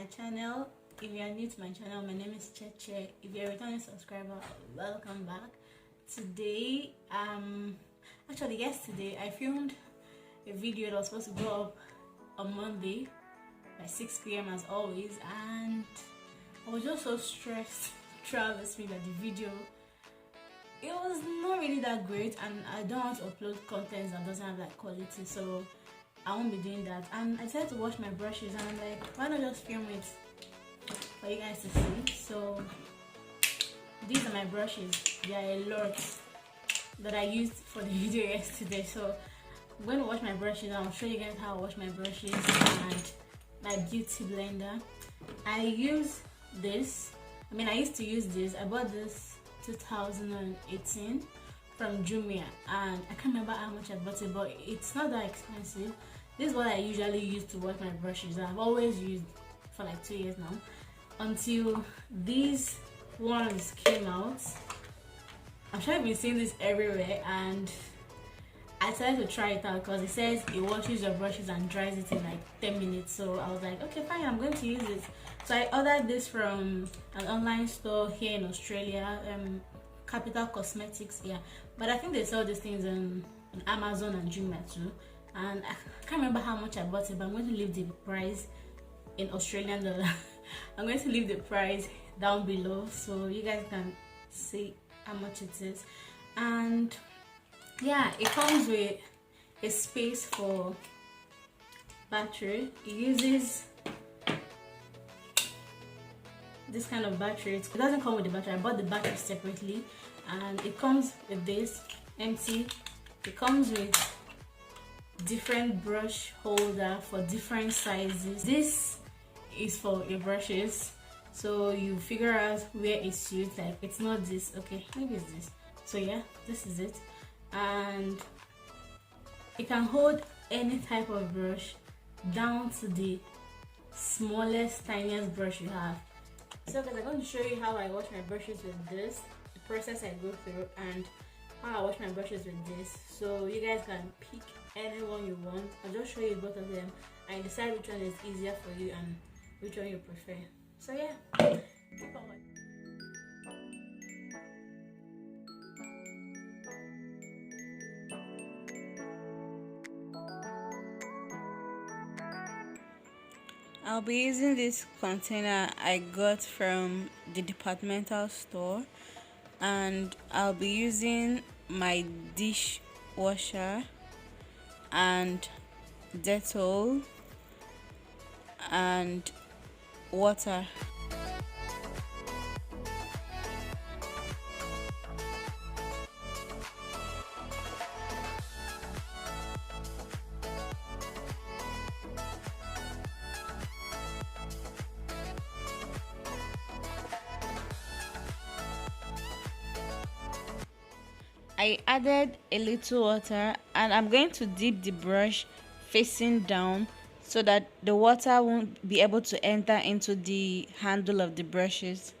my channel. If you are new to my channel, my name is Cheche. If you're a returning subscriber, welcome back. Today, actually yesterday I filmed a video that was supposed to go up on Monday by 6 p.m. as always, and I was just so stressed throughout this week that the video, it was not really that great, and I don't want to upload content that doesn't have like quality, so I won't be doing that. And I decided to wash my brushes, and I'm like, why not just film it for you guys to see? So these are my brushes. There are a lot that I used for the video yesterday, so I'm going to wash my brushes and I'll show you guys how I wash my brushes and my beauty blender. I use this, I used to use this. I bought this 2018 from Jumia, and I can't remember how much I bought it, but it's not that expensive. This is what I usually use to wash my brushes. I've always used for like 2 years now, until these ones came out. I'm sure you've been seeing this everywhere, and I decided to try it out because it says it washes your brushes and dries it in like 10 minutes. So I was like, okay, fine, I'm going to use it. So I ordered this from an online store here in Australia, Capital Cosmetics, yeah. But I think they sell these things on Amazon and Jumia too. And I can't remember how much I bought it, but I'm going to leave the price in Australian dollar. I'm going to leave the price down below so you guys can see how much it is. And yeah, it comes with a space for battery. It uses this kind of battery. It doesn't come with the battery. I bought the battery separately, and it comes with this empty. It comes with different brush holder for different sizes. This is for your brushes, so you figure out where it suits. Like, it's not this, okay, maybe it's this. So yeah, this is it, and it can hold any type of brush down to the smallest, tiniest brush you have. So guys, I'm going to show you how I wash my brushes with this, the process I go through, and how I wash my brushes with this, so you guys can pick any one you want. I'll just show you both of them and decide which one is easier for you and which one you prefer. So yeah, keep on watching. I'll be using this container I got from the departmental store, and I'll be using my dishwasher and Dettol and water. I added a little water, and I'm going to dip the brush facing down so that the water won't be able to enter into the handle of the brushes.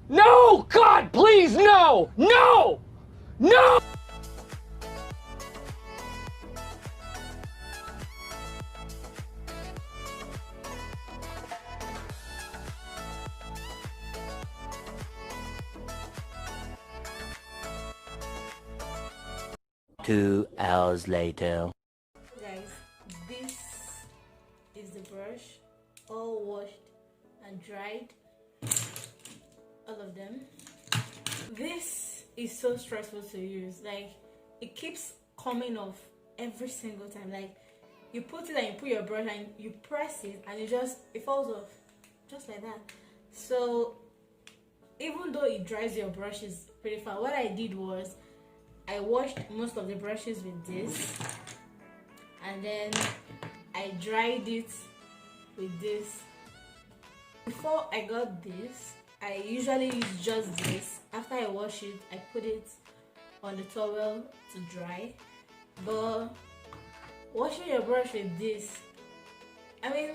No! God, please, no! No! No! Two hours later. Guys, this is the brush, all washed and dried, all of them. This is so stressful to use. Like, it keeps coming off every single time. Like, you put it and you put your brush and you press it and it falls off just like that. So even though it dries your brushes pretty fast, what I did was I washed most of the brushes with this, and then I dried it with this. Before I got this, I usually use just this. After I wash it, I put it on the towel to dry. But washing your brush with this, I mean,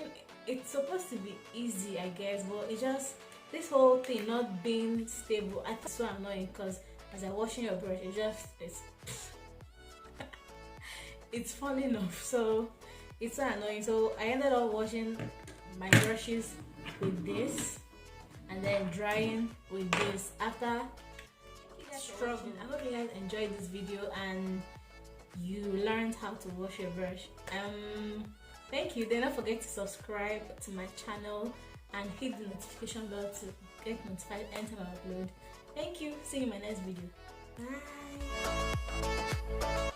it's supposed to be easy, I guess, but it just, this whole thing not being stable, I think it's so annoying, because as I'm washing your brush, it's falling off, so it's so annoying. So I ended up washing my brushes with this and then drying with this after struggling. I hope you guys enjoyed this video and you learned how to wash your brush. Thank you. Don't forget to subscribe to my channel and hit the notification bell to get notified anytime I upload. Thank you. See you in my next video. Bye.